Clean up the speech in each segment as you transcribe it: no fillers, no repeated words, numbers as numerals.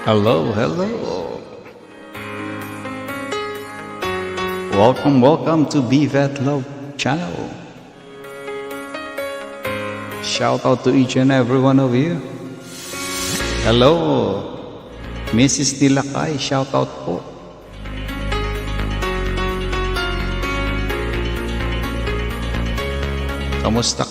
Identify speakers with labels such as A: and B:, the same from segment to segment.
A: Hello, hello. Welcome to Bvetlog channel. Shout out to each and every one of you. Hello, Mrs. Nilakay, shout out po. Kamusta?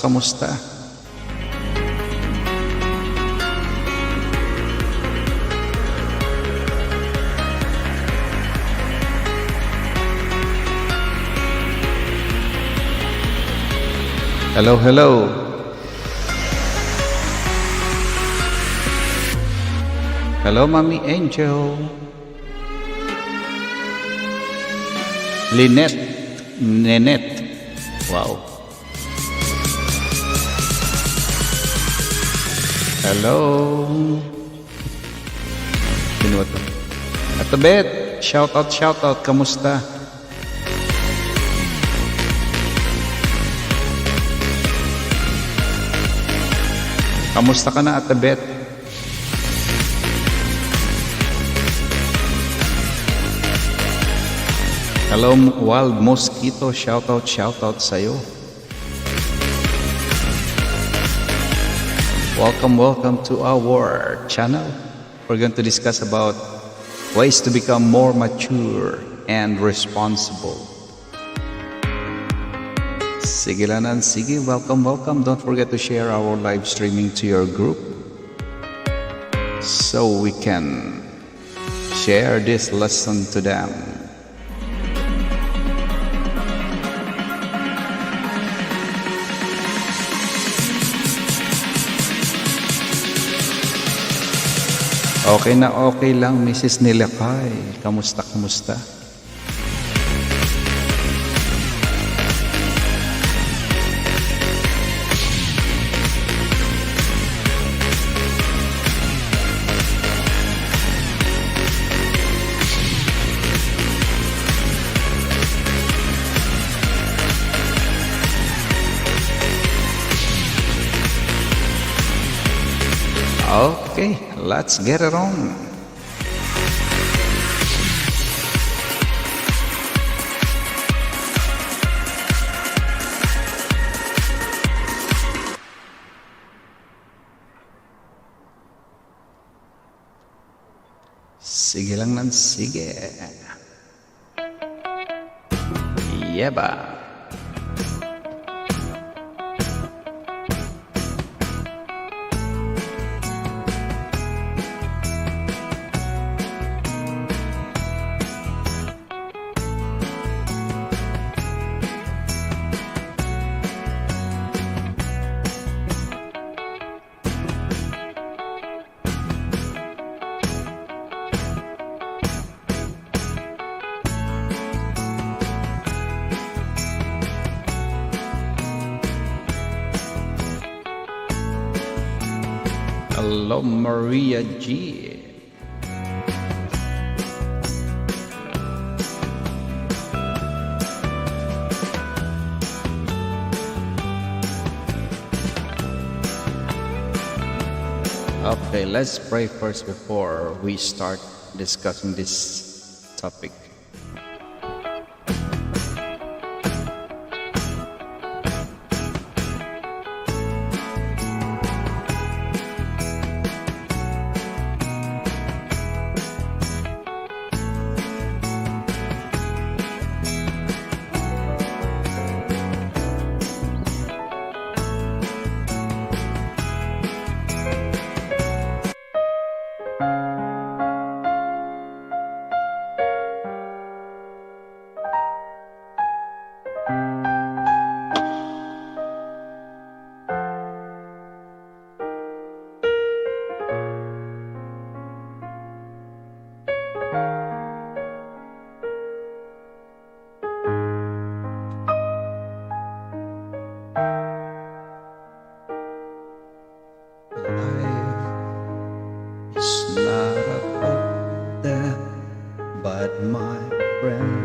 A: Hello. Hello, Mommy Angel. Nenette. Wow. Hello. Sino to? Atabet, shout out. Kamusta? Kamusta ka na, Atabet? Hello, Wild Mosquito. Shout out sa'yo. Welcome to our channel. We're going to discuss about ways to become more mature and responsible. Sige lanan, sige. Welcome. Don't forget to share our live streaming to your group so we can share this lesson to them. Okay na okay lang, Mrs. Nilakay. Kamusta? Okay, let's get it on. Sige lang nan, sige. Yeba. Hello, Maria G. Okay, let's pray first before we start discussing this topic. It's not about that, but my friend.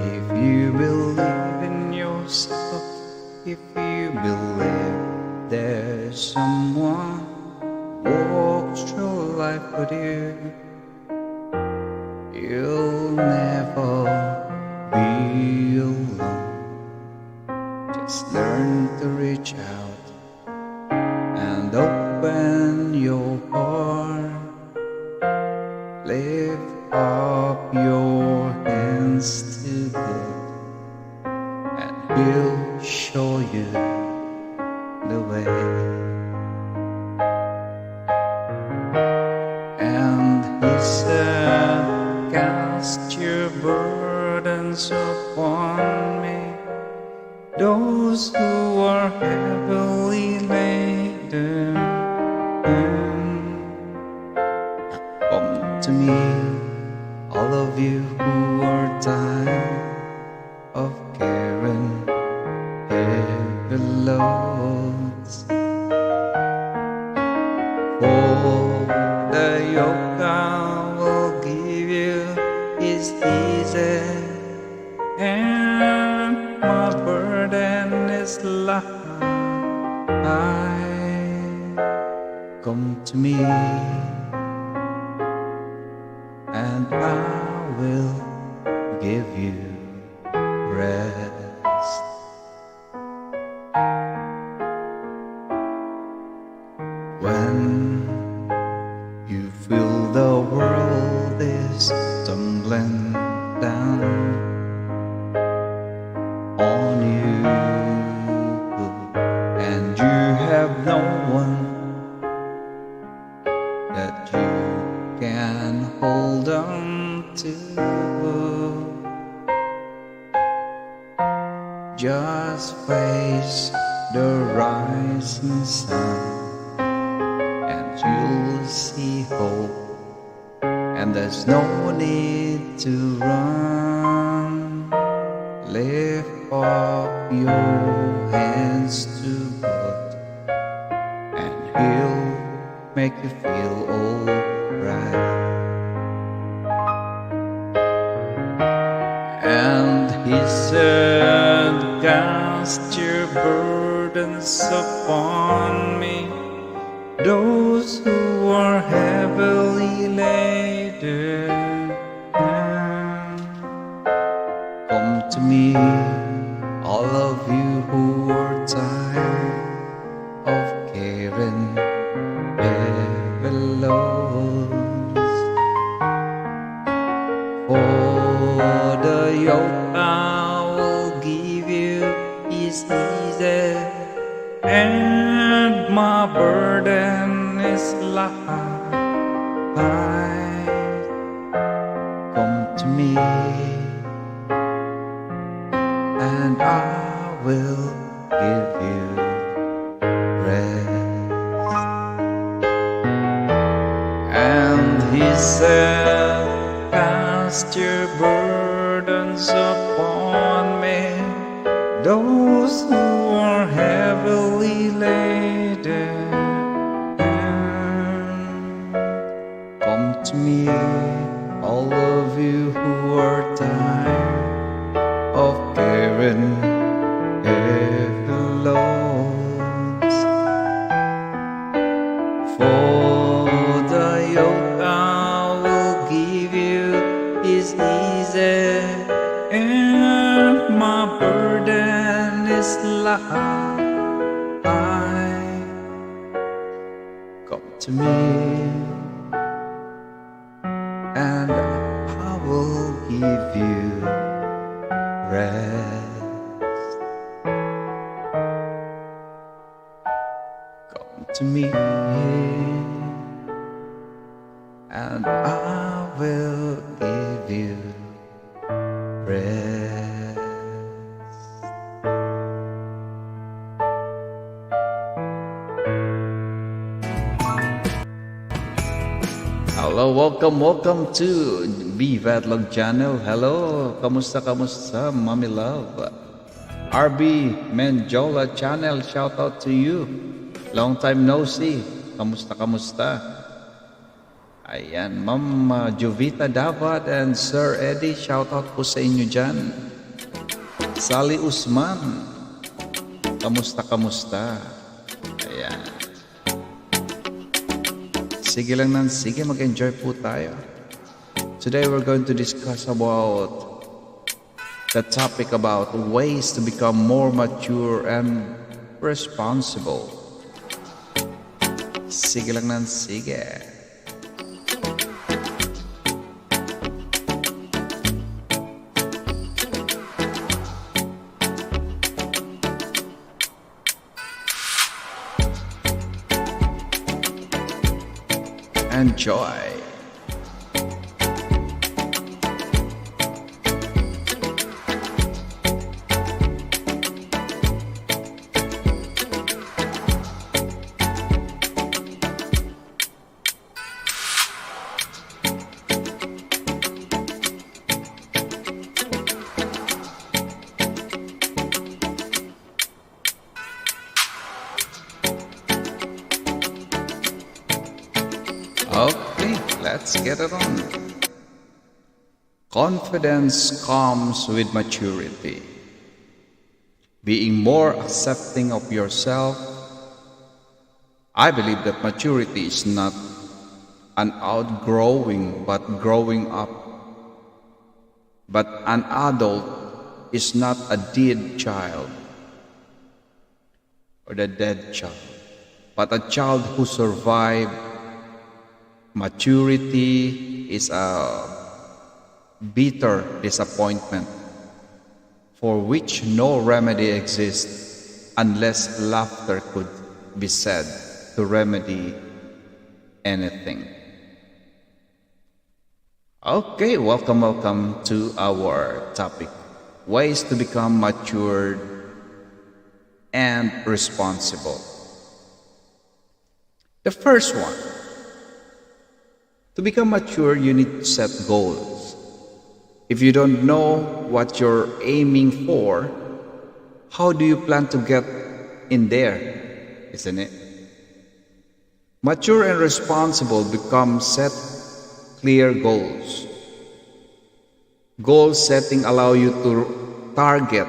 A: If you believe in yourself, if you believe there someone walks through life with you, you'll never be alone. Just learn to reach out and open your heart. Lift up your hands to God, and He'll show you the way. And He said, cast your burdens upon me, those who are heavily laden. Come to me, all of you who are tired of carrying heavy loads. For the yoke I will give you is easy, and my burden is light. Come to me, and I will give you rest. When you feel the world is tumbling down on you, and you have no one that you can hold on to, just face the rising sun, and you'll see hope, and there's no need to run. Lift up your hands to God, and He'll make you feel alright. And He said, cast your burdens upon me, those who are heavily laden. Come to me, all of you who are tired of carrying heavy loads. For the yoke I will give you is easy, and my burden is light. Come to me, and I will give you rest. And He said, cast your burdens upon me, those who are heavily laden. Come to me, all of you who are tired of carrying heavy loads. For the yoke I will give you is easy, and my burden is light. Come to me, and I will give you rest. Come to me, and I will give you rest. Hello, welcome to Bvetlog channel. Hello, kamusta mommy love. RB Menjola channel, shout out to you. Long time no see. Kamusta? Ayan, Ma'am Jovita Davat and Sir Eddie, shout out po sa inyo dyan. Sally Usman, kamusta? Ayan. Sige lang ng sige, mag-enjoy po tayo. Today we're going to discuss about the topic about ways to become more mature and responsible. Sige lang ng sige. Enjoy. Okay, let's get it on. Confidence comes with maturity. Being more accepting of yourself. I believe that maturity is not an outgrowing but growing up. But an adult is not a dead child or the dead child, but a child who survived. Maturity is a bitter disappointment for which no remedy exists unless laughter could be said to remedy anything. Okay, welcome to our topic. Ways to become matured and responsible. The first one. To become mature, you need to set goals. If you don't know what you're aiming for, how do you plan to get in there? Isn't it? Mature and responsible become set clear goals. Goal setting allow you to target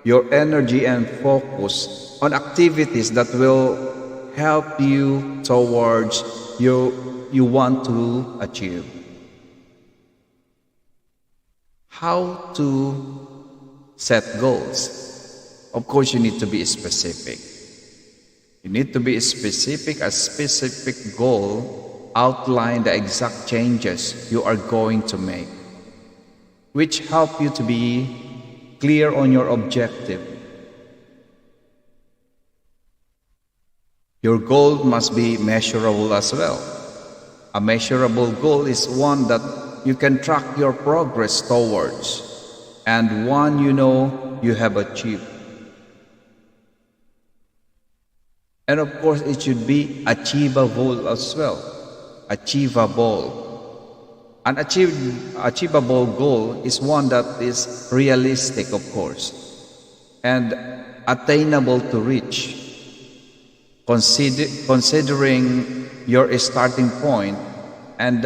A: your energy and focus on activities that will help you towards you want to achieve. How to set goals? Of course, you need to be specific. You need to be specific. A specific goal outline the exact changes you are going to make, which help you to be clear on your objective. Your goal must be measurable as well. A measurable goal is one that you can track your progress towards and one you know you have achieved. And of course, it should be achievable as well. Achievable. An achievable goal is one that is realistic, of course, and attainable to reach. Considering your starting point and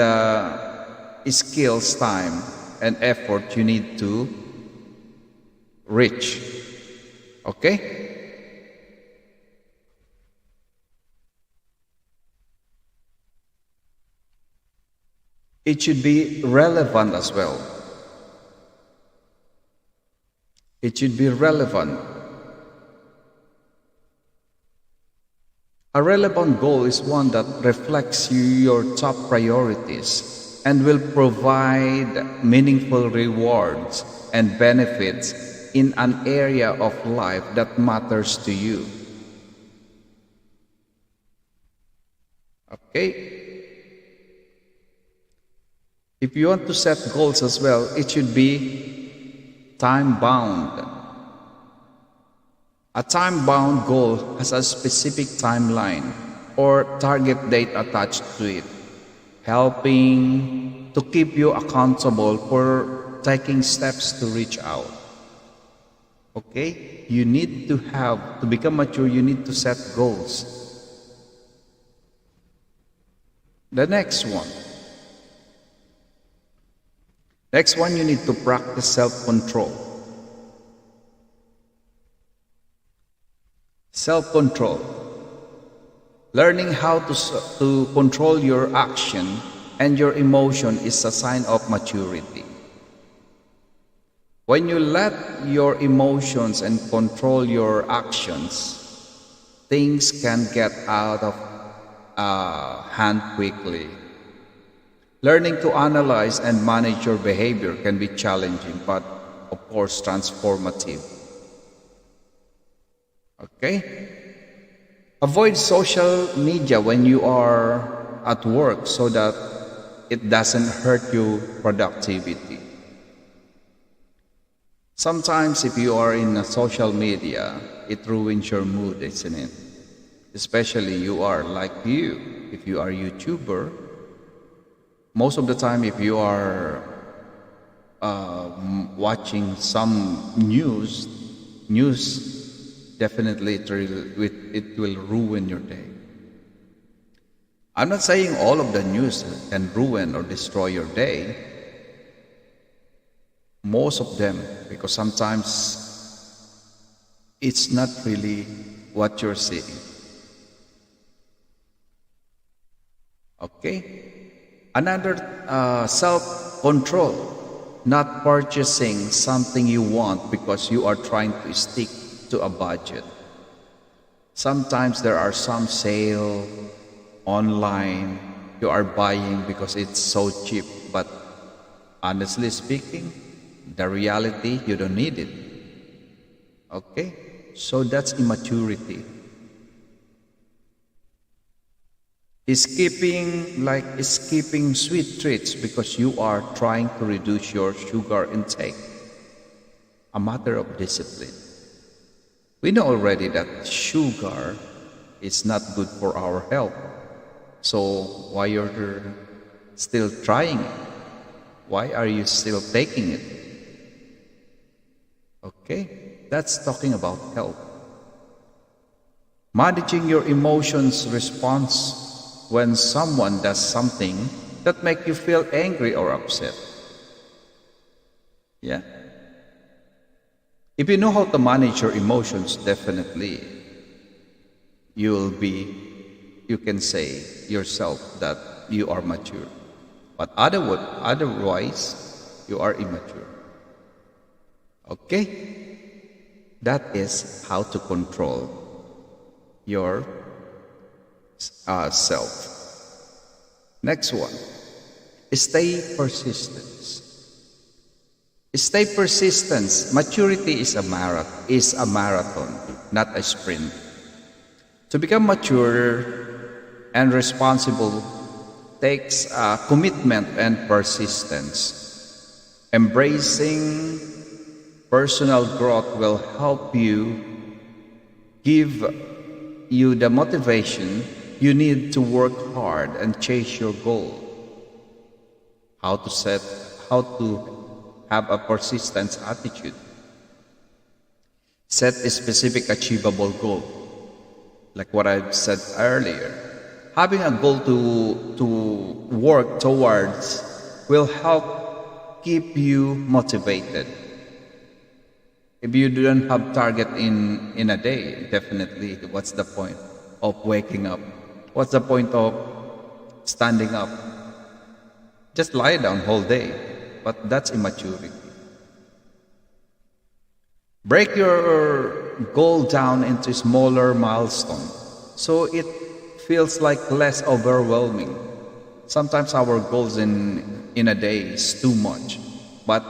A: skills, time, and effort you need to reach. Okay? It should be relevant as well. It should be relevant. A relevant goal is one that reflects your top priorities and will provide meaningful rewards and benefits in an area of life that matters to you. Okay? If you want to set goals as well, it should be time-bound. A time-bound goal has a specific timeline or target date attached to it, helping to keep you accountable for taking steps to reach out. Okay? You need to become mature, you need to set goals. The next one. Next one, you need to practice self-control. Self-control. Learning how to control your action and your emotion is a sign of maturity. When you let your emotions and control your actions, things can get out of hand quickly. Learning to analyze and manage your behavior can be challenging, but of course transformative. Okay? Avoid social media when you are at work so that it doesn't hurt your productivity. Sometimes if you are in a social media, it ruins your mood, isn't it? Especially you are like if you are a YouTuber, most of the time if you are watching some news definitely it will ruin your day. I'm not saying all of the news can ruin or destroy your day. Most of them, because sometimes it's not really what you're seeing. Okay? Another self-control, not purchasing something you want because you are trying to stick to a budget. Sometimes there are some sale online you are buying because it's so cheap, but honestly speaking, the reality you don't need it. Okay? So that's immaturity. Skipping sweet treats because you are trying to reduce your sugar intake. A matter of discipline. We know already that sugar is not good for our health. So why you're still trying it? Why are you still taking it? Okay, that's talking about health. Managing your emotions response when someone does something that make you feel angry or upset. Yeah. If you know how to manage your emotions, definitely you can say yourself that you are mature. But otherwise, you are immature. Okay? That is how to control your self. Next one. Stay persistent. Stay persistent. Maturity is a marathon, not a sprint. To become mature and responsible takes commitment and persistence. Embracing personal growth will help give you the motivation you need to work hard and chase your goal. How to have a persistence attitude. Set a specific achievable goal. Like what I said earlier. Having a goal to work towards will help keep you motivated. If you don't have target in a day, definitely what's the point of waking up? What's the point of standing up? Just lie down whole day. But that's immaturity. Break your goal down into smaller milestones so it feels like less overwhelming. Sometimes our goals in a day is too much, but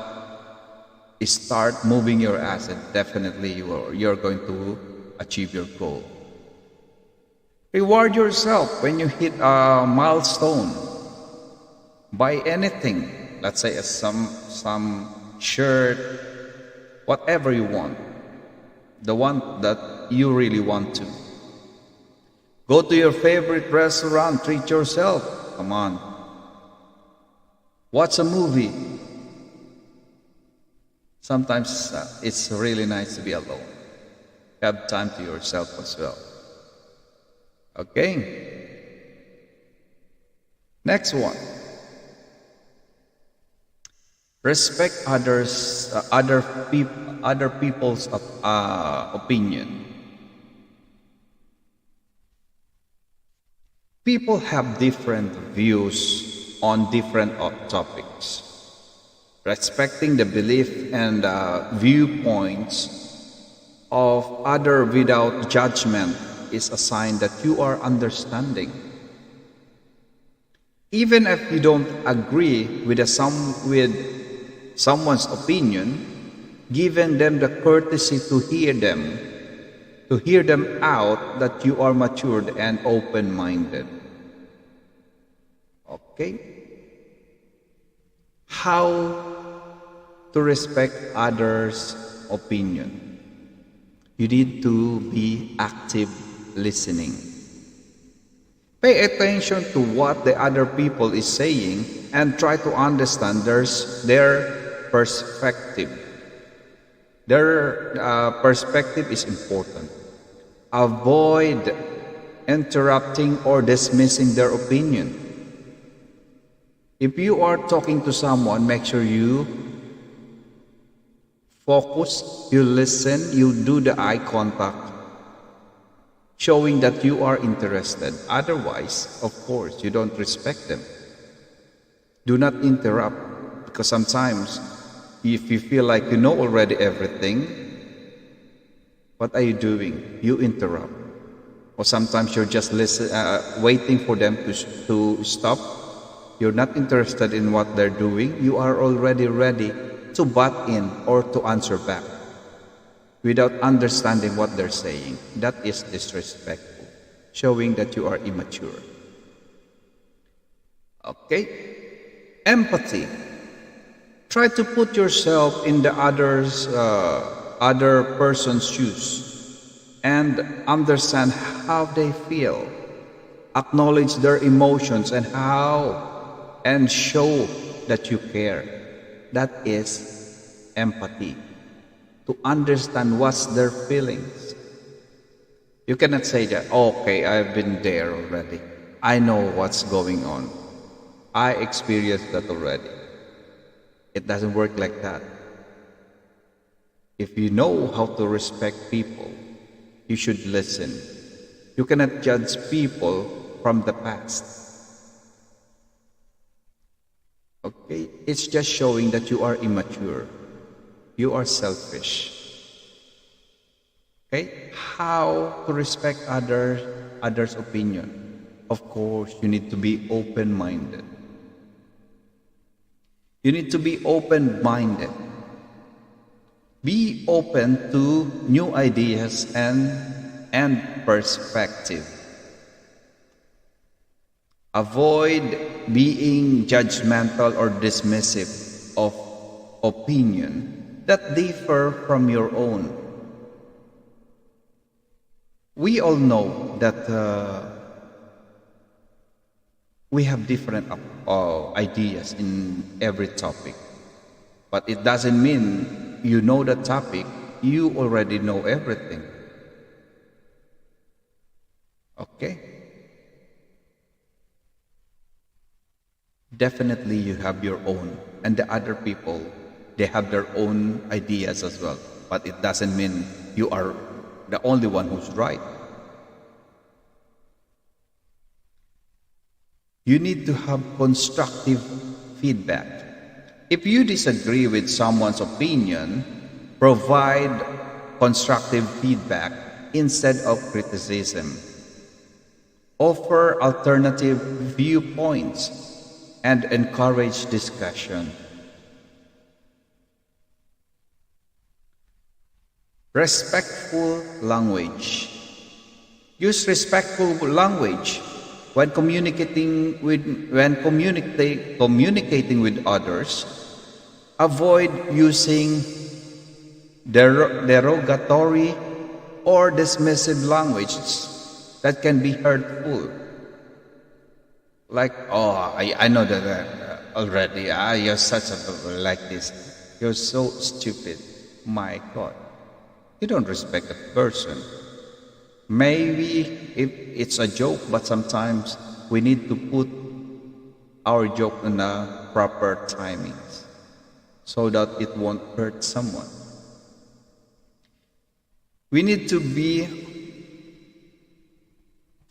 A: start moving your asset. Definitely you're going to achieve your goal. Reward yourself when you hit a milestone. Buy anything. Let's say some shirt, whatever you want, the one that you really want to. Go to your favorite restaurant, treat yourself. Come on. Watch a movie. Sometimes it's really nice to be alone. Have time to yourself as well. Okay? Next one. Respect other people's opinion. People have different views on different topics. Respecting the belief and viewpoints of other without judgment is a sign that you are understanding. Even if you don't agree with someone's opinion, giving them the courtesy to hear them out that you are matured and open-minded. Okay? How to respect others' opinion? You need to be active listening. Pay attention to what the other people is saying and try to understand their perspective. Their perspective is important. Avoid interrupting or dismissing their opinion. If you are talking to someone, make sure you focus, you listen, you do the eye contact, showing that you are interested. Otherwise, of course, you don't respect them. Do not interrupt, because sometimes if you feel like you know already everything, what are you doing? You interrupt. Or sometimes you're just waiting for them to stop. You're not interested in what they're doing. You are already ready to butt in or to answer back without understanding what they're saying. That is disrespectful, showing that you are immature. Okay? Empathy. Try to put yourself in the other person's shoes and understand how they feel. Acknowledge their emotions and show that you care. That is empathy. To understand what's their feelings. You cannot say that, okay, I've been there already. I know what's going on. I experienced that already. It doesn't work like that. If you know how to respect people, you should listen. You cannot judge people from the past. Okay? It's just showing that you are immature. You are selfish. Okay? How to respect others' opinion? Of course, you need to be open-minded. You need to be open-minded. Be open to new ideas and perspective. Avoid being judgmental or dismissive of opinion that differ from your own. We all know that we have different ideas in every topic, but it doesn't mean you know the topic, you already know everything. Okay? Definitely you have your own, and the other people, they have their own ideas as well, but it doesn't mean you are the only one who's right. You need to have constructive feedback. If you disagree with someone's opinion, provide constructive feedback instead of criticism. Offer alternative viewpoints and encourage discussion. Respectful language. Use respectful language when communicating with others. Avoid using derogatory or dismissive language that can be hurtful. Like, oh, I know that already. You're such a like this. You're so stupid. My God. You don't respect a person. Maybe if it's a joke, but sometimes we need to put our joke in a proper timings so that it won't hurt someone. We need to be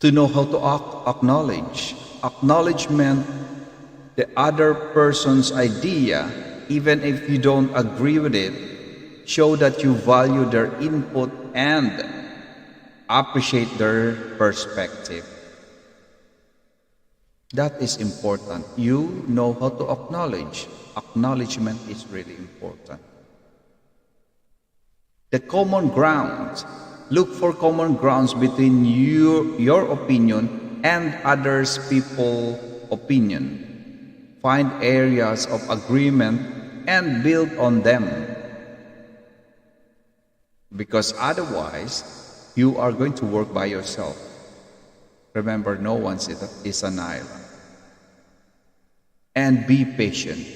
A: To know how to acknowledge. Acknowledgement the other person's idea, even if you don't agree with it, show that you value their input and appreciate their perspective. That is important. You know how to acknowledge. Acknowledgement is really important. The common grounds. Look for common grounds between your opinion and others people's opinion. Find areas of agreement and build on them. Because otherwise, you are going to work by yourself. Remember, no one is an island. And be patient.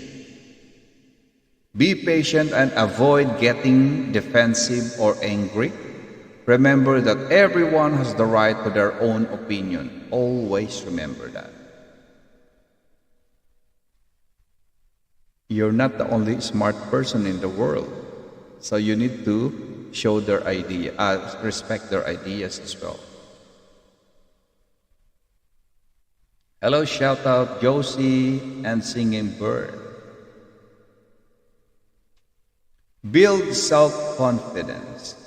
A: Be patient and avoid getting defensive or angry. Remember that everyone has the right to their own opinion. Always remember that. You're not the only smart person in the world. So you need to show their respect their ideas as well. Hello, shout out Josie and Singing Bird. Build self-confidence.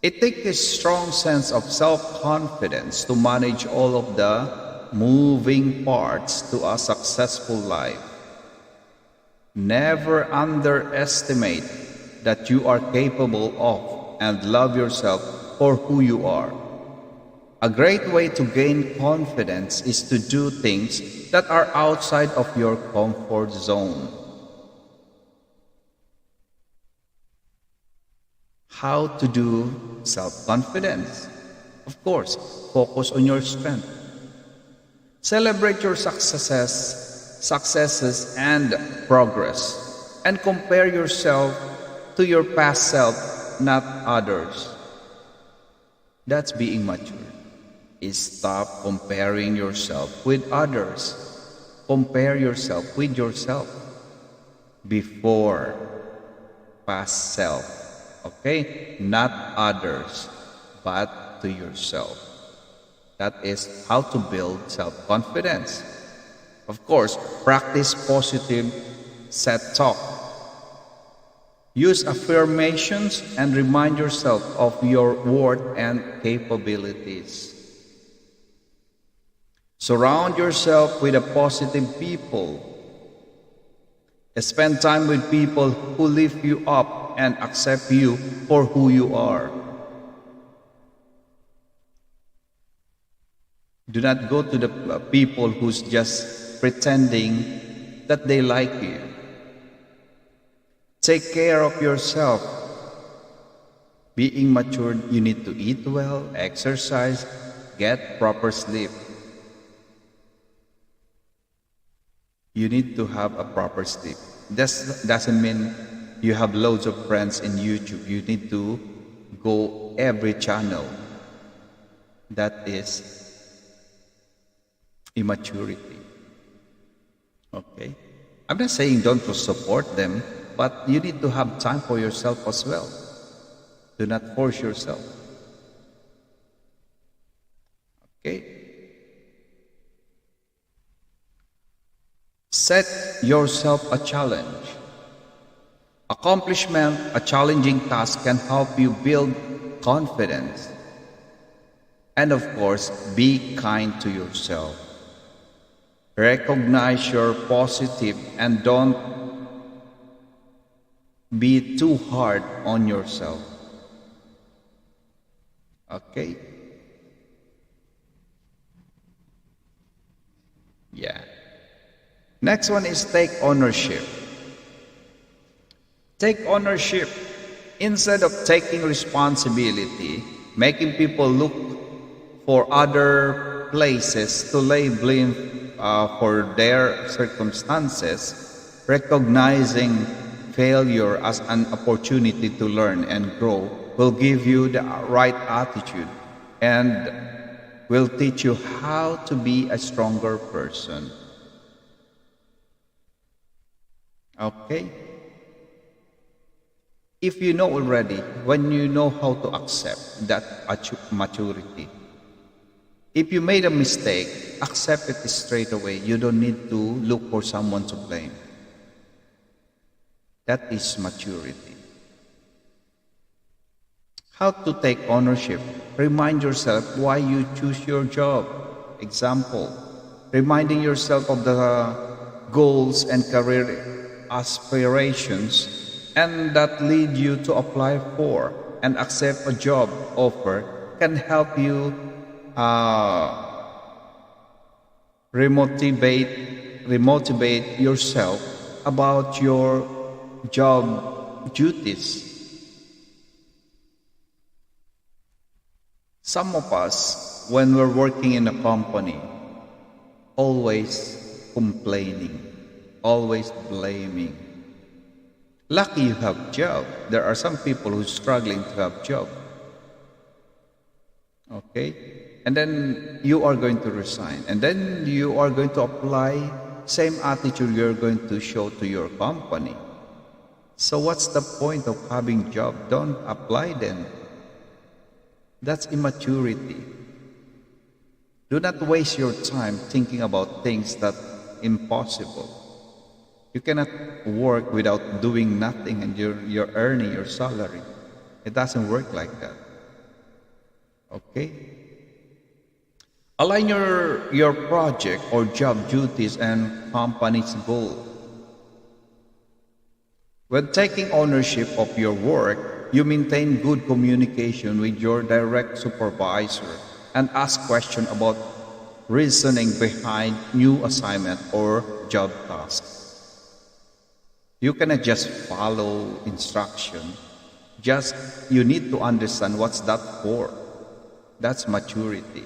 A: It takes a strong sense of self-confidence to manage all of the moving parts to a successful life. Never underestimate that you are capable of and love yourself for who you are. A great way to gain confidence is to do things that are outside of your comfort zone. How to do self-confidence? Of course, focus on your strength. Celebrate your successes and progress, and compare yourself to your past self, not others. That's being mature. Stop comparing yourself with others. Compare yourself with yourself before past self. Okay? Not others, but to yourself. That is how to build self-confidence. Of course, practice positive self-talk. Use affirmations and remind yourself of your worth and capabilities. Surround yourself with positive people. Spend time with people who lift you up and accept you for who you are. Do not go to the people who's just pretending that they like you. Take care of yourself. Being mature, you need to eat well, exercise, get proper sleep. You need to have a proper sleep. This doesn't mean you have loads of friends in YouTube. You need to go every channel. That is immaturity. Okay? I'm not saying don't support them, but you need to have time for yourself as well. Do not force yourself. Okay? Set yourself a challenge. Accomplishment, a challenging task can help you build confidence. And of course, be kind to yourself. Recognize your positive and don't be too hard on yourself. Okay? Yeah. Next one is take ownership. Take ownership. Instead of taking responsibility, making people look for other places to lay blame for their circumstances, recognizing failure as an opportunity to learn and grow will give you the right attitude and will teach you how to be a stronger person. Okay? If you know already, when you know how to accept that maturity, If you made a mistake, accept it straight away. You don't need to look for someone to blame. That is maturity. How to take ownership. Remind yourself why you choose your job. Example, reminding yourself of the goals and career aspirations and that lead you to apply for and accept a job offer can help you remotivate yourself about your job duties. Some of us, when we're working in a company, always complaining, always blaming. Lucky you have job. There are some people who's struggling to have job. Okay? And then you are going to resign. And then you are going to apply same attitude you're going to show to your company. So what's the point of having job? Don't apply then. That's immaturity. Do not waste your time thinking about things that impossible. You cannot work without doing nothing and you're earning your salary. It doesn't work like that. Okay? Align your project or job duties and company's goal. When taking ownership of your work, you maintain good communication with your direct supervisor and ask questions about reasoning behind new assignment or job tasks. You cannot just follow instruction. You need to understand what's that for. That's maturity.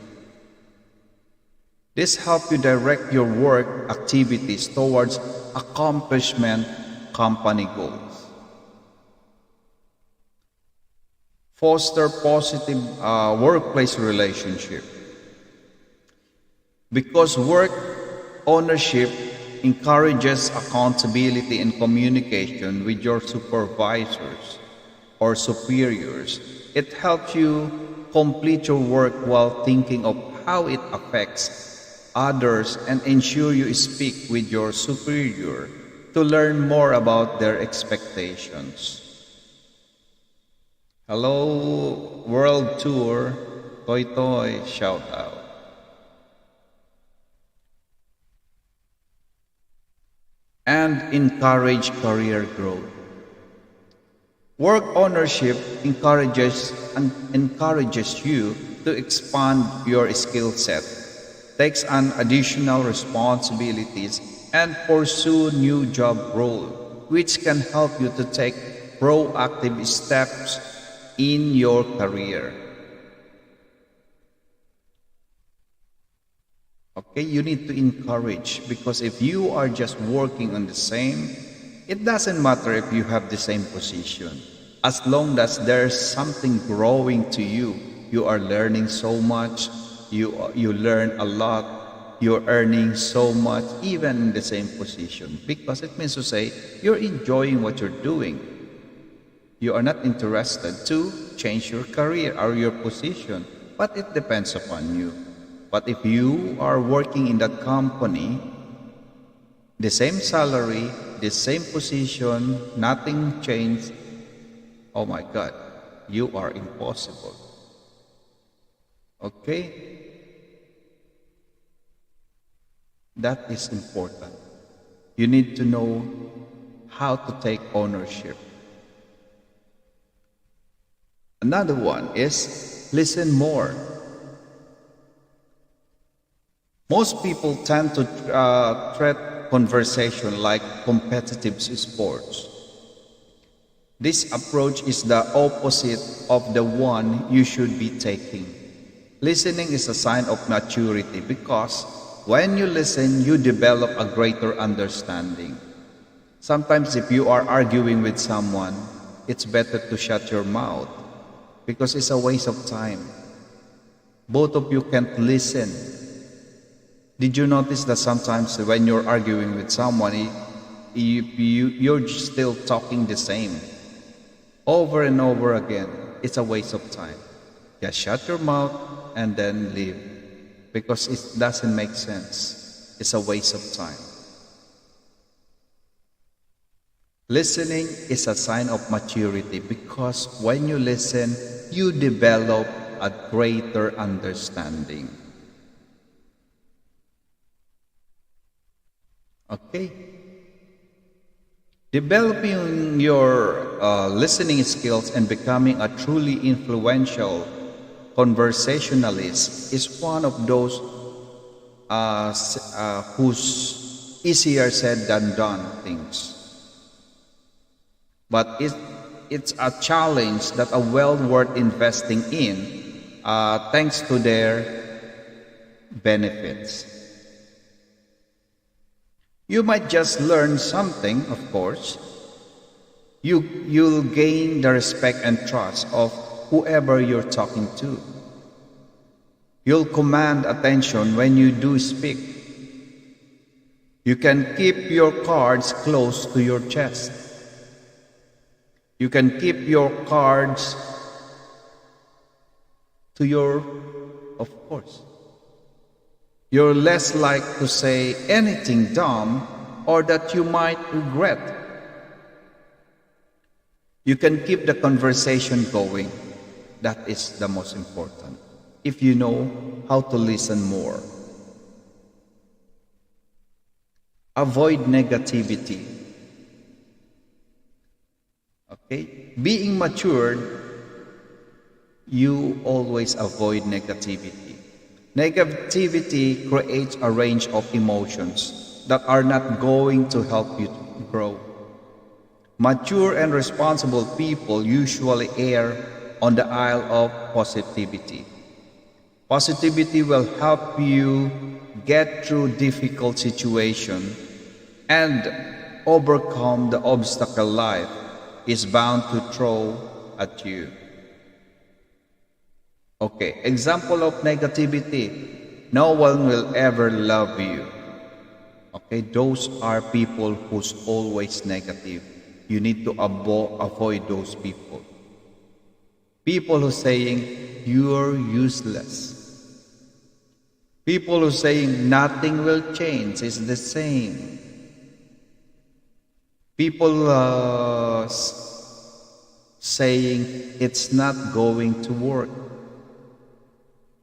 A: This helps you direct your work activities towards accomplishment company goals. Foster positive workplace relationship. Because work ownership encourages accountability and communication with your supervisors or superiors. It helps you complete your work while thinking of how it affects others and ensure you speak with your superior to learn more about their expectations. Hello, World Tour, Toy Toy, shout out. And encourage career growth. Work ownership encourages you to expand your skill set, takes on additional responsibilities, and pursue new job role, which can help you to take proactive steps in your career. Okay, you need to encourage, because if you are just working on the same, it doesn't matter if you have the same position. As long as there's something growing to you, you are learning so much, you learn a lot, you're earning so much, even in the same position. Because it means to say, you're enjoying what you're doing. You are not interested to change your career or your position, but it depends upon you. But if you are working in that company, the same salary, the same position, nothing changed, oh my God, you are impossible. Okay? That is important. You need to know how to take ownership. Another one is listen more. Most people tend to treat conversation like competitive sports. This approach is the opposite of the one you should be taking. Listening is a sign of maturity because when you listen, you develop a greater understanding. Sometimes if you are arguing with someone, it's better to shut your mouth because it's a waste of time. Both of you can't listen. Did you notice that sometimes when you're arguing with someone, you're still talking the same over and over again? It's a waste of time. Just shut your mouth and then leave. because it doesn't make sense. It's a waste of time. Listening is a sign of maturity because when you listen, you develop a greater understanding. Okay? Developing your listening skills and becoming a truly influential conversationalist is one of those who's easier said than done things. But it's a challenge that are well worth investing in thanks to their benefits. You might just learn something, of course. You'll gain the respect and trust of whoever you're talking to. You'll command attention when you do speak. You can keep your cards close to your chest. You can keep your cards to your, of course. You're less likely to say anything dumb or that you might regret. You can keep the conversation going. That is the most important. If you know how to listen more. Avoid negativity. Okay? Being matured, you always avoid negativity. Negativity creates a range of emotions that are not going to help you grow. Mature and responsible people usually err on the aisle of positivity. Positivity will help you get through difficult situations and overcome the obstacle life is bound to throw at you. Okay, example of negativity. No one will ever love you. Okay, those are people who's always negative. You need to avoid those people. People who saying you're useless. People who saying nothing will change, it's the same. People saying it's not going to work.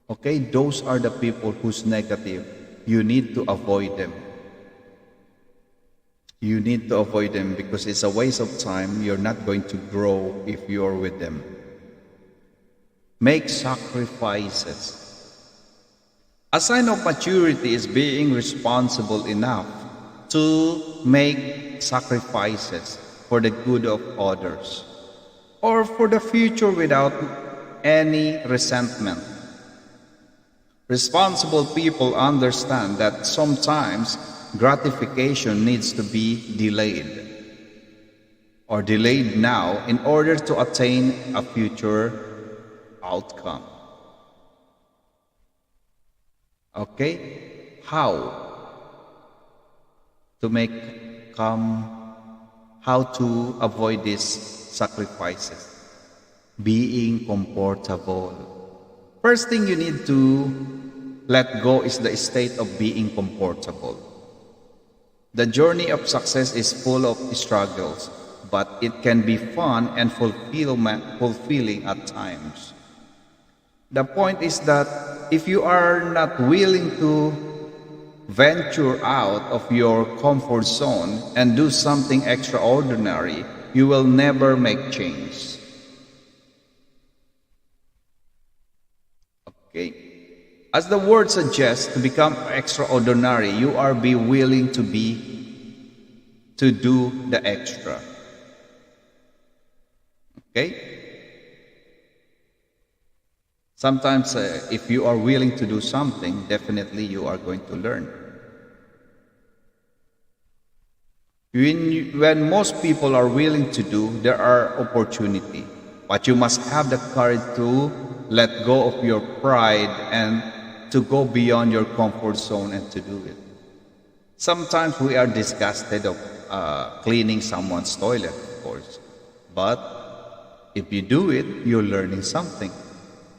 A: Okay, those are the people who's negative. You need to avoid them. You need to avoid them because it's a waste of time. You're not going to grow if you're with them. Make sacrifices. A sign of maturity is being responsible enough to make sacrifices for the good of others or for the future without any resentment. Responsible people understand that sometimes gratification needs to be delayed or delayed now in order to attain a future outcome. Okay? How to avoid these sacrifices? Being comfortable. First thing you need to let go is the state of being comfortable. The journey of success is full of struggles, but it can be fun and fulfilling at times. The point is that if you are not willing to venture out of your comfort zone and do something extraordinary, you will never make change. Okay. As the word suggests, to become extraordinary, you are be willing to do the extra. Okay? Sometimes if you are willing to do something, definitely you are going to learn. When most people are willing to do, there are opportunity. But you must have the courage to let go of your pride and to go beyond your comfort zone and to do it. Sometimes we are disgusted of cleaning someone's toilet, of course. But if you do it, you're learning something.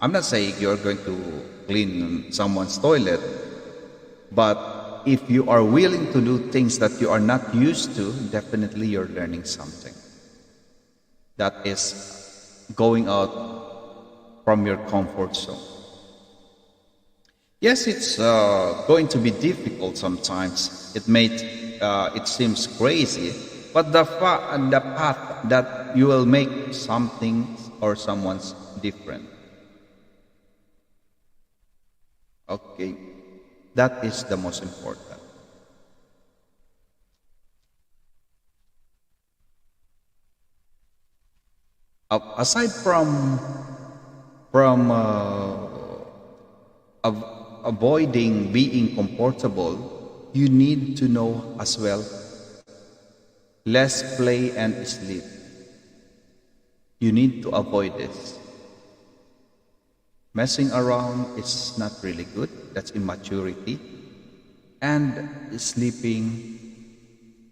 A: I'm not saying you're going to clean someone's toilet. But if you are willing to do things that you are not used to, definitely you're learning something. That is going out from your comfort zone. Yes, it's going to be difficult sometimes. It seems crazy, but the path that you will make something or someone's different. Okay, that is the most important. Aside from avoiding being comfortable, you need to know as well less play and sleep. You need to avoid this. Messing around is not really good. That's immaturity. And sleeping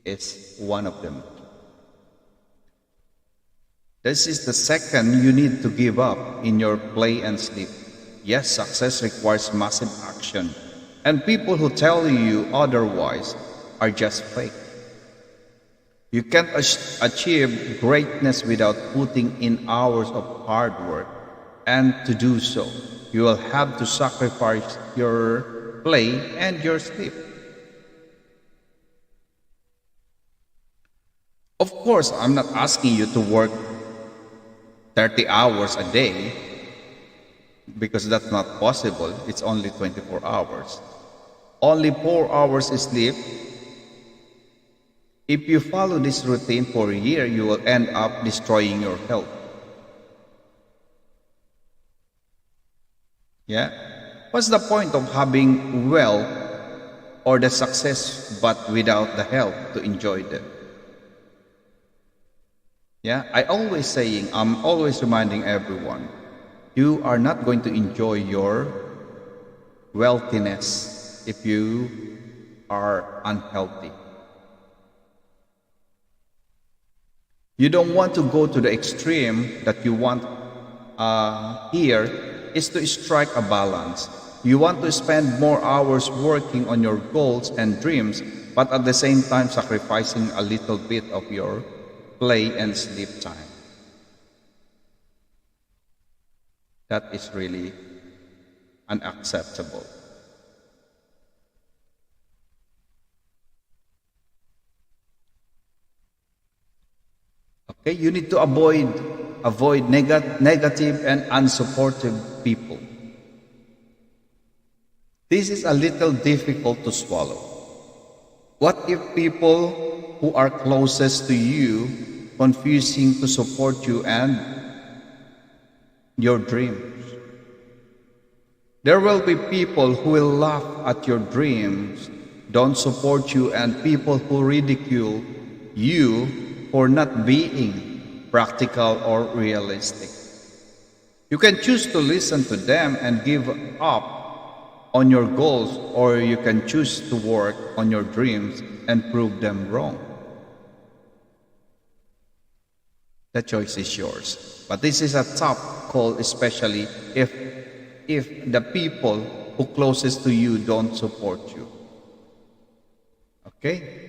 A: is one of them. This is the second you need to give up in your play and sleep. Yes, success requires massive action, and people who tell you otherwise are just fake. You can't achieve greatness without putting in hours of hard work, and to do so, you will have to sacrifice your play and your sleep. Of course, I'm not asking you to work 30 hours a day because that's not possible. It's only 24 hours. Only 4 hours sleep. If you follow this routine for a year, you will end up destroying your health. Yeah? What's the point of having wealth or the success but without the health to enjoy them? Yeah, I'm always reminding everyone, you are not going to enjoy your wealthiness if you are unhealthy. You don't want to go to the extreme that you want here is to strike a balance. You want to spend more hours working on your goals and dreams, but at the same time sacrificing a little bit of your play and sleep time. That is really unacceptable. Okay, you need to avoid negative and unsupportive people. This is a little difficult to swallow. What if people who are closest to you confusing to support you and your dreams? There will be people who will laugh at your dreams, don't support you, and people who ridicule you for not being practical or realistic. You can choose to listen to them and give up on your goals, or you can choose to work on your dreams and prove them wrong. The choice is yours. But this is a tough call, especially if the people who closest to you don't support you. Okay?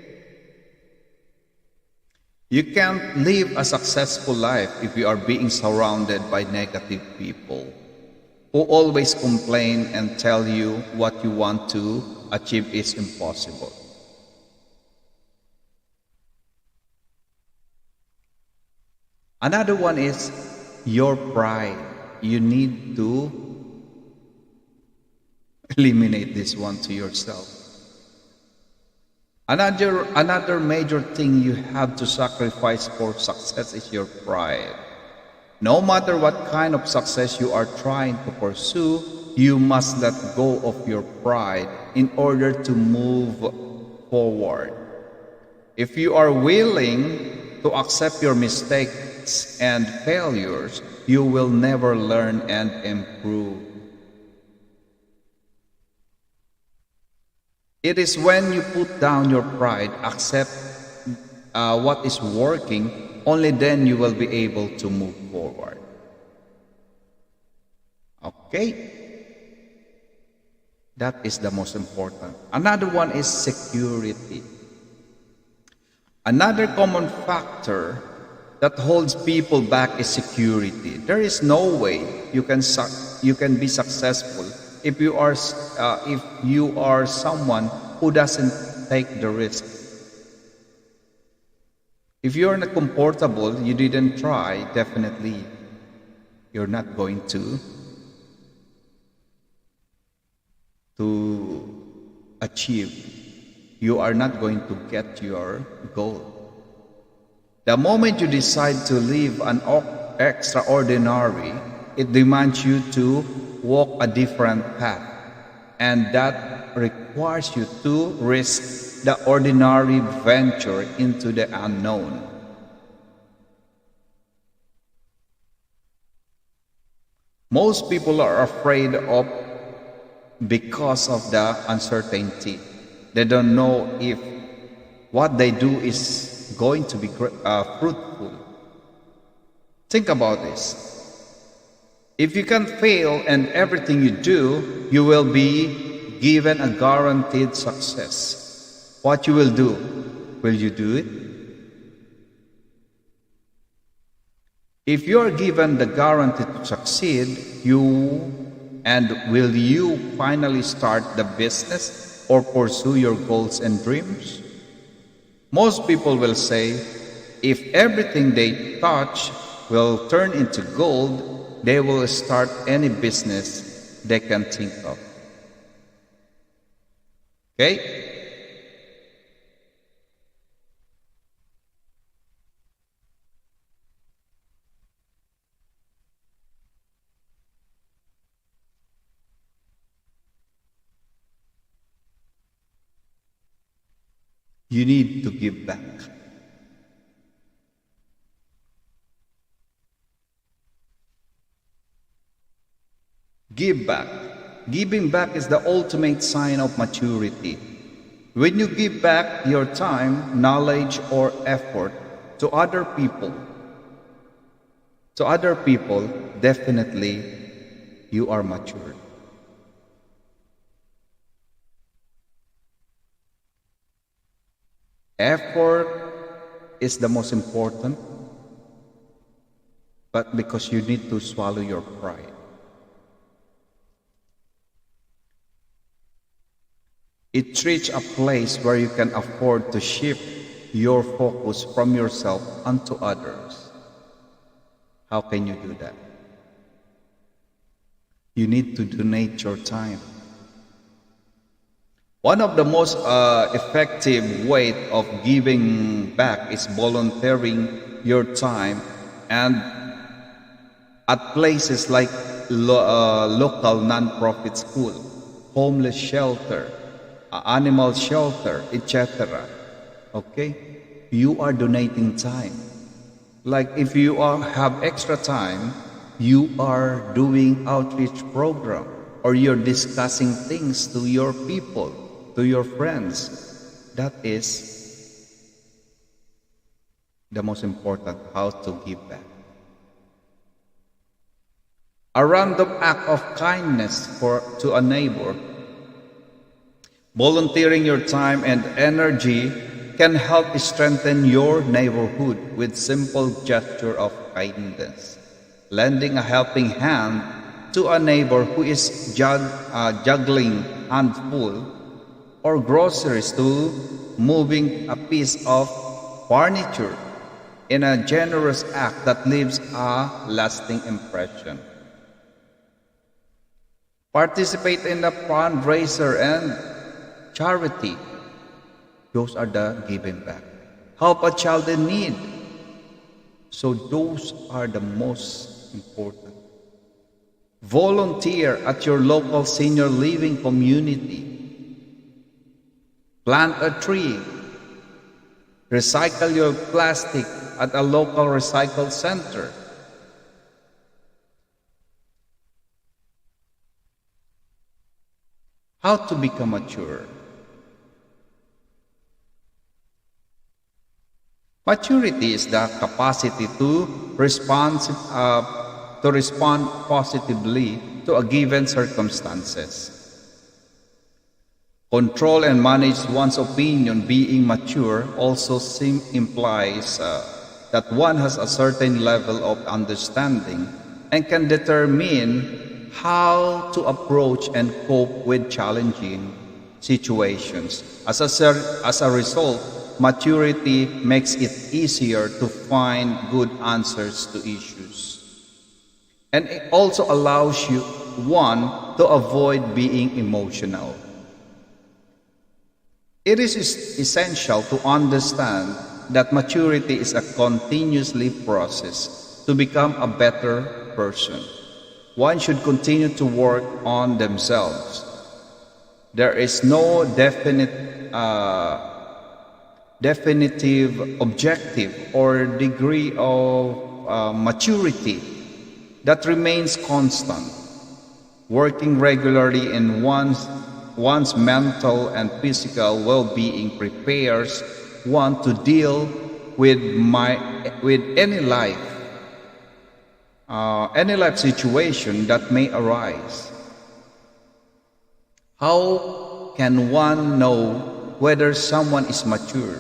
A: You can't live a successful life if you are being surrounded by negative people who always complain and tell you what you want to achieve is impossible. Another one is your pride. You need to eliminate this one to yourself. Another major thing you have to sacrifice for success is your pride. No matter what kind of success you are trying to pursue, you must let go of your pride in order to move forward. If you are willing to accept your mistakes and failures, you will never learn and improve. It is when you put down your pride, accept what is working, only then you will be able to move forward. Okay? That is the most important. Another one is security. Another common factor that holds people back is security. There is no way you can be successful if you are someone who doesn't take the risk. If you're not comfortable, you didn't try, definitely you're not going to achieve. You are not going to get your goal. The moment you decide to live an extraordinary, it demands you to walk a different path, and that requires you to risk the ordinary venture into the unknown. Most people are afraid of because of the uncertainty. They don't know if what they do is going to be fruitful. Think about this. If you can fail and everything you do, you will be given a guaranteed success. What you will do? Will you do it? If you are given the guarantee to succeed, will you finally start the business or pursue your goals and dreams? Most people will say, if everything they touch will turn into gold, they will start any business they can think of. Okay? You need to give back. Give back. Giving back is the ultimate sign of maturity. When you give back your time, knowledge, or effort to other people, definitely you are mature. Effort is the most important, but because you need to swallow your pride. It reaches a place where you can afford to shift your focus from yourself onto others. How can you do that? You need to donate your time. One of the most effective ways of giving back is volunteering your time and at places like local non-profit school, homeless shelter, animal shelter, etc. Okay? You are donating time. Like if you have extra time, you are doing outreach program or you're discussing things to your people, to your friends. That is the most important, how to give back. A random act of kindness to a neighbor, volunteering your time and energy can help strengthen your neighborhood with simple gesture of kindness. Lending a helping hand to a neighbor who is juggling handful or groceries to moving a piece of furniture in a generous act that leaves a lasting impression. Participate in the fundraiser and charity. Those are the giving back. Help a child in need. So those are the most important. Volunteer at your local senior living community. Plant a tree. Recycle your plastic at a local recycle center. How to become mature? Maturity is the capacity to respond positively to a given circumstances. Control and manage one's opinion. Being mature also implies that one has a certain level of understanding and can determine how to approach and cope with challenging situations. As a result, maturity makes it easier to find good answers to issues. And it also allows one to avoid being emotional. It is essential to understand that maturity is a continuously process to become a better person. One should continue to work on themselves. There is no definitive objective or degree of maturity that remains constant. Working regularly in one's mental and physical well-being prepares one to deal with any life situation that may arise. How can one know whether someone is mature?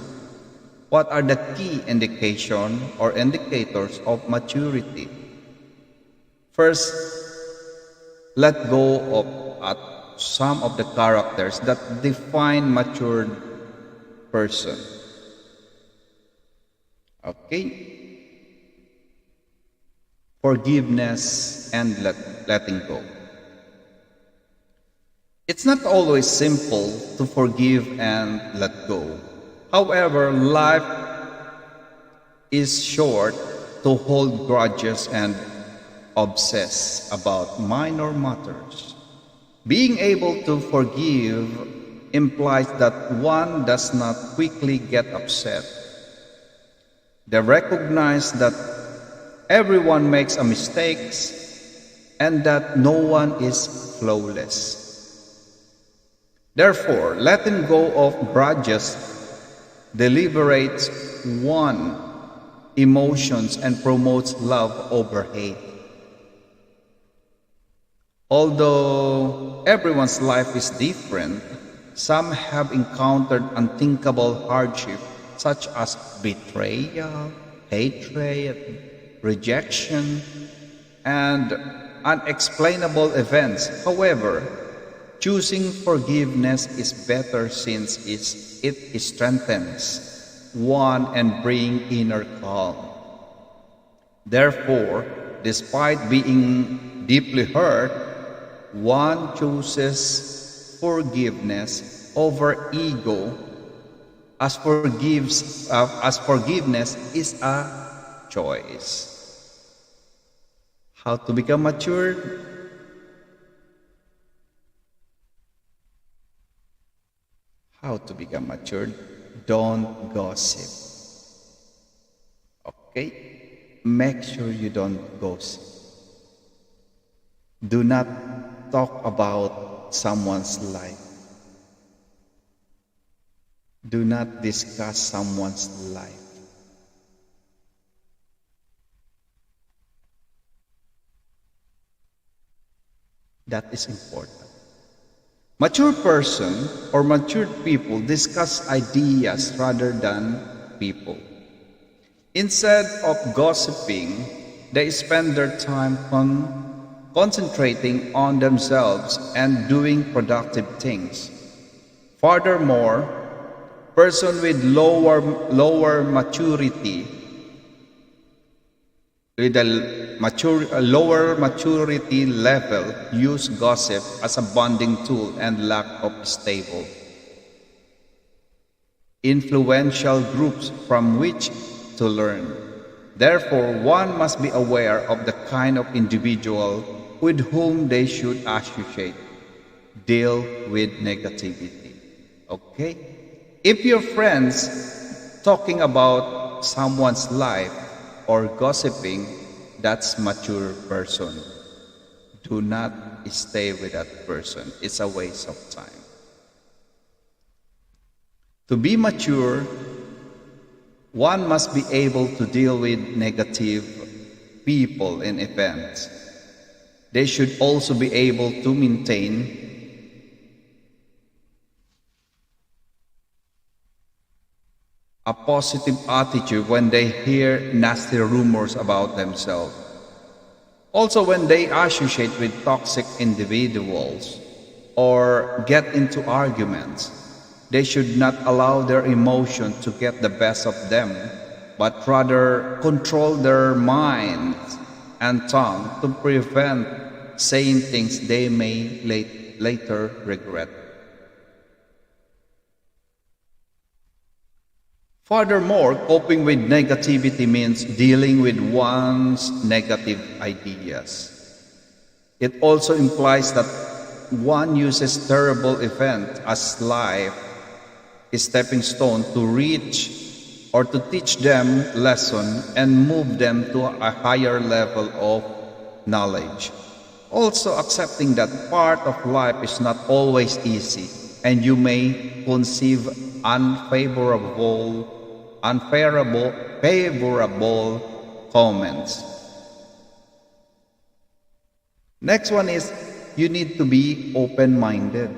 A: What are the key indication or indicators of maturity? First, let go of some of the characters that define matured person. Okay? Forgiveness and letting go. It's not always simple to forgive and let go. However, life is short to hold grudges and obsess about minor matters. Being able to forgive implies that one does not quickly get upset. They recognize that everyone makes mistakes and that no one is flawless. Therefore, letting go of grudges deliberates one emotions and promotes love over hate. Although everyone's life is different, some have encountered unthinkable hardship such as betrayal, hatred, rejection, and unexplainable events. However, choosing forgiveness is better since it strengthens one and brings inner calm. Therefore, despite being deeply hurt, one chooses forgiveness over ego, as forgiveness is a choice. How to become mature? How to become mature? Don't gossip. Okay? Make sure you don't gossip. Do not talk about someone's life. Do not discuss someone's life. That is important. Mature person or matured people discuss ideas rather than people. Instead of gossiping, they spend their time concentrating on themselves and doing productive things. Furthermore, person with lower maturity a lower maturity level use gossip as a bonding tool and lack of stable, influential groups from which to learn. Therefore, one must be aware of the kind of individual with whom they should associate, deal with negativity. Okay? If your friends talking about someone's life or gossiping, that's mature person. Do not stay with that person. It's a waste of time. To be mature, one must be able to deal with negative people and events. They should also be able to maintain a positive attitude when they hear nasty rumors about themselves. Also, when they associate with toxic individuals or get into arguments, they should not allow their emotion to get the best of them, but rather control their minds and tongue to prevent saying things they may later regret. Furthermore, coping with negativity means dealing with one's negative ideas. It also implies that one uses terrible event as life a stepping stone to reach or to teach them lesson and move them to a higher level of knowledge. Also accepting that part of life is not always easy and you may conceive favorable comments. Next one is you need to be open-minded.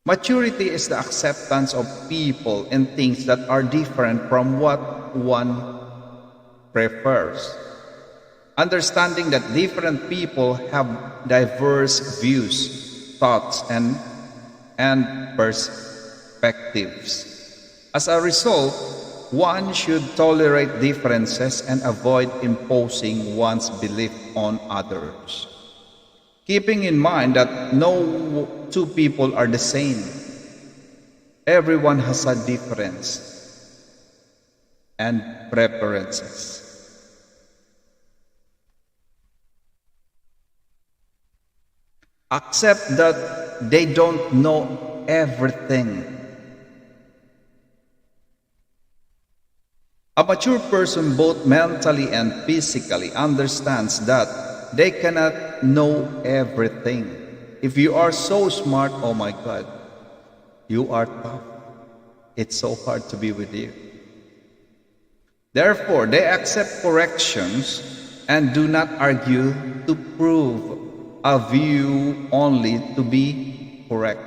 A: Maturity is the acceptance of people and things that are different from what one prefers. Understanding that different people have diverse views, thoughts, and perspectives. As a result, one should tolerate differences and avoid imposing one's belief on others. Keeping in mind that no two people are the same. Everyone has a difference and preferences. Accept that they don't know everything. A mature person, both mentally and physically, understands that they cannot know everything. If you are so smart, oh my God, you are tough. It's so hard to be with you. Therefore, they accept corrections and do not argue to prove a view only to be correct.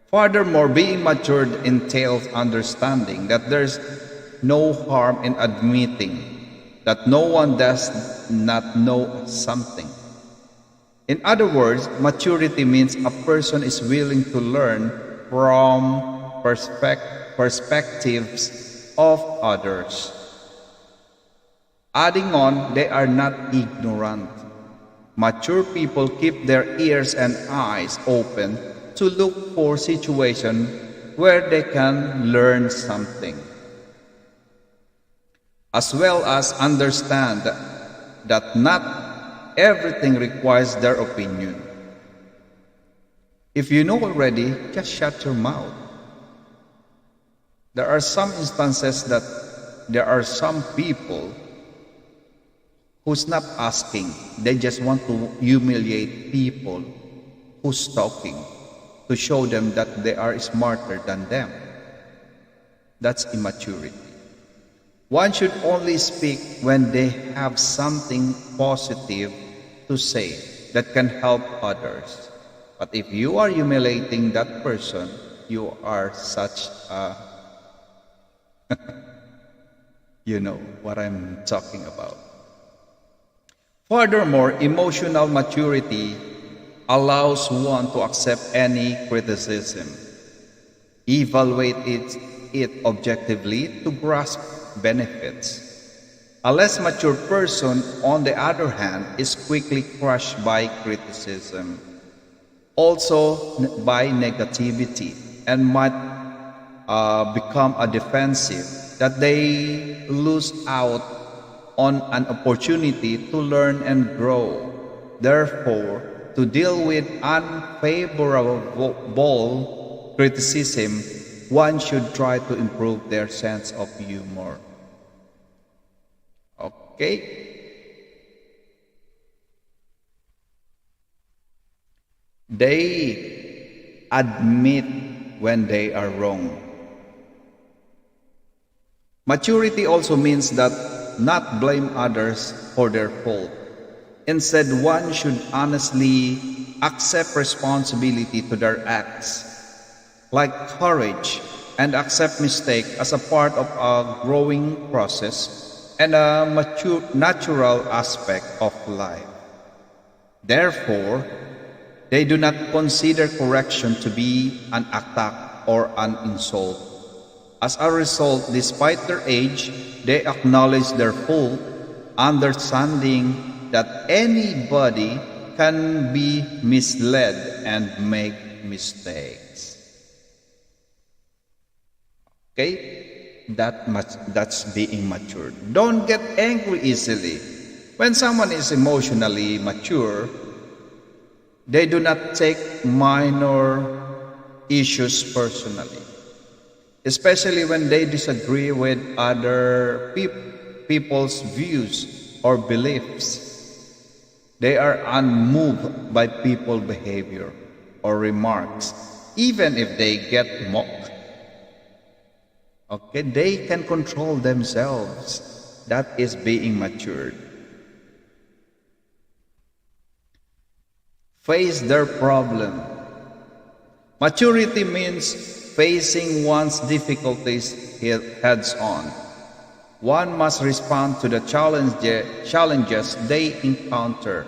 A: Furthermore, being matured entails understanding that there's no harm in admitting that no one does not know something. In other words, maturity means a person is willing to learn from perspectives of others. Adding on, they are not ignorant. Mature people keep their ears and eyes open to look for situations where they can learn something, as well as understand that not everything requires their opinion. If you know already, just shut your mouth. There are some instances that there are some people who's not asking. They just want to humiliate people who's talking to show them that they are smarter than them. That's immaturity. One should only speak when they have something positive to say that can help others. But if you are humiliating that person, you are such a... you know what I'm talking about. Furthermore, emotional maturity allows one to accept any criticism, evaluate it objectively to grasp benefits. A less mature person, on the other hand, is quickly crushed by criticism, also by negativity, and might become a defensive, that they lose out on an opportunity to learn and grow. Therefore, to deal with unfavorable criticism, one should try to improve their sense of humor. Okay? They admit when they are wrong. Maturity also means that not blame others for their fault. Instead, one should honestly accept responsibility to their acts, like courage and accept mistake as a part of a growing process and a mature, natural aspect of life. Therefore, they do not consider correction to be an attack or an insult. As a result, despite their age, they acknowledge their full understanding that anybody can be misled and make mistakes. Okay? That's being mature. Don't get angry easily. When someone is emotionally mature, they do not take minor issues personally, especially when they disagree with other people's views or beliefs. They are unmoved by people's behavior or remarks, even if they get mocked. Okay, they can control themselves. That is being matured. Face their problem. Maturity means facing one's difficulties heads on. One must respond to the challenges they encounter,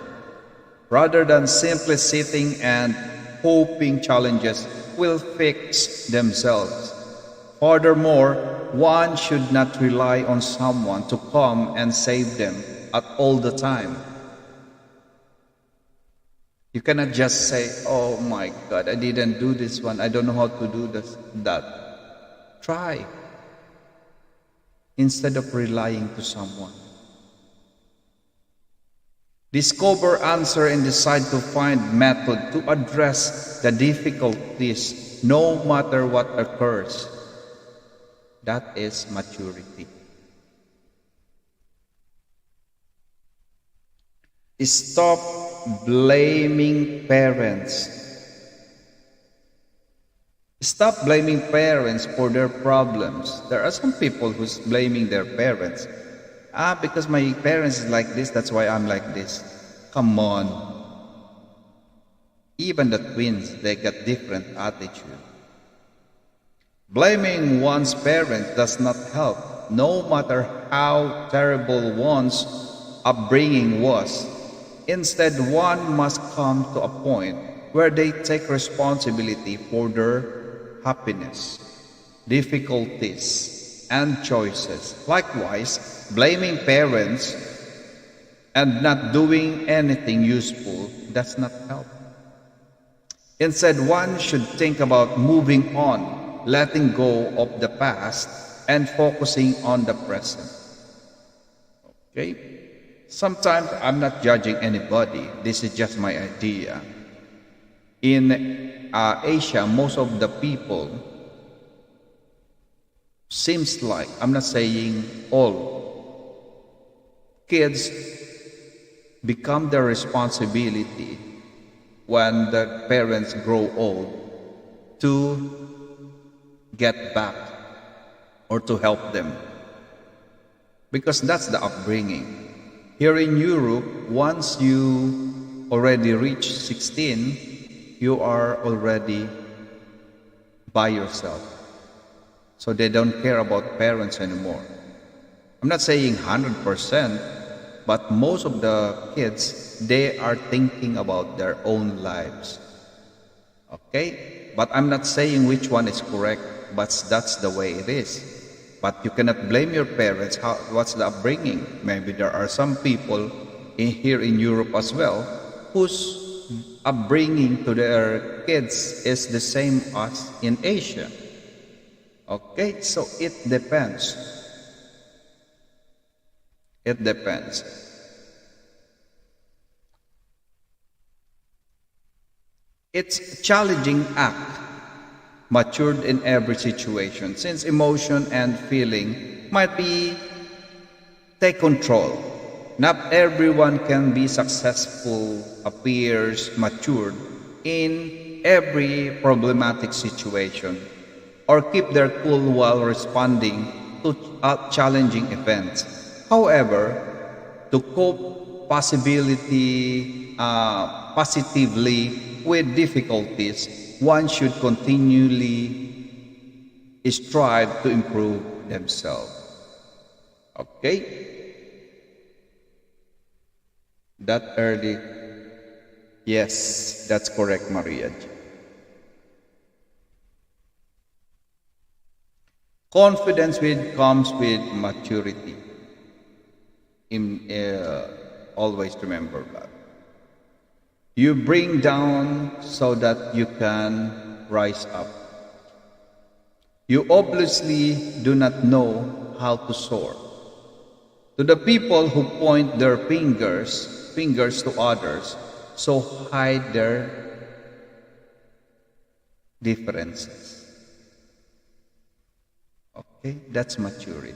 A: rather than simply sitting and hoping challenges will fix themselves. Furthermore, one should not rely on someone to come and save them at all the time. You cannot just say, "Oh my God, I didn't do this one. I don't know how to do that." Try instead of relying to someone. Discover answer and decide to find method to address the difficulties no matter what occurs. That is maturity. Stop blaming parents. Stop blaming parents for their problems. There are some people who's blaming their parents. Because my parents is like this, that's why I'm like this. Come on. Even the twins, they got different attitude. Blaming one's parents does not help, no matter how terrible one's upbringing was. Instead, one must come to a point where they take responsibility for their happiness, difficulties, and choices. Likewise, blaming parents and not doing anything useful does not help. Instead, one should think about moving on, letting go of the past, and focusing on the present. Okay? Sometimes I'm not judging anybody. This is just my idea. In Asia, most of the people seems like, I'm not saying all, kids become their responsibility when the parents grow old to get back or to help them. Because that's the upbringing. Here in Europe, once you already reach 16, you are already by yourself. So they don't care about parents anymore. I'm not saying 100%, but most of the kids, they are thinking about their own lives. Okay? But I'm not saying which one is correct, but that's the way it is. But you cannot blame your parents. What's the upbringing? Maybe there are some people here in Europe as well whose upbringing to their kids is the same as in Asia. Okay, so it depends. It depends. It's a challenging act, matured in every situation, since emotion and feeling might be take control. Not everyone can be successful, appears matured in every problematic situation, or keep their cool while responding to challenging events. However, to cope positively with difficulties, one should continually strive to improve themselves. Okay? That early. Yes, that's correct, Maria. Confidence comes with maturity. Always remember that. You bring down so that you can rise up. You obviously do not know how to soar. To the people who point their fingers to others, so hide their differences. Okay, that's maturity.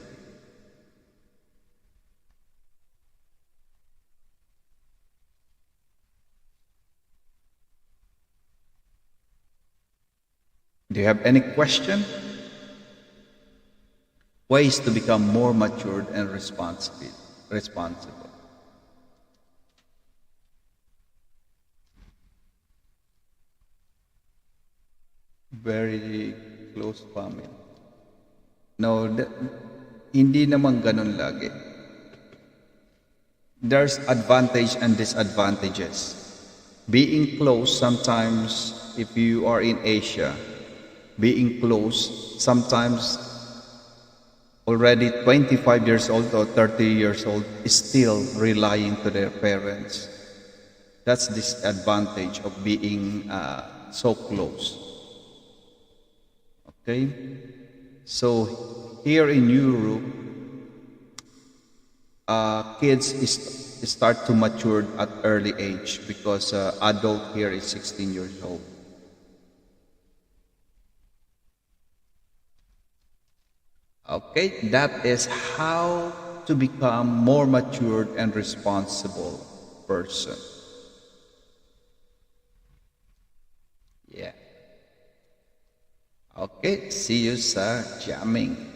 A: Do you have any question? Ways to become more matured and responsible. Very close family. No, hindi naman ganun lagi. There's advantage and disadvantages. Being close sometimes, if you are in Asia, being close sometimes already 25 years old or 30 years old is still relying to their parents. That's disadvantage of being so close. Okay? So here in Europe, start to mature at early age because adult here is 16 years old. Okay, that is how to become more matured and responsible person. Yeah. Okay, see you sa jamming.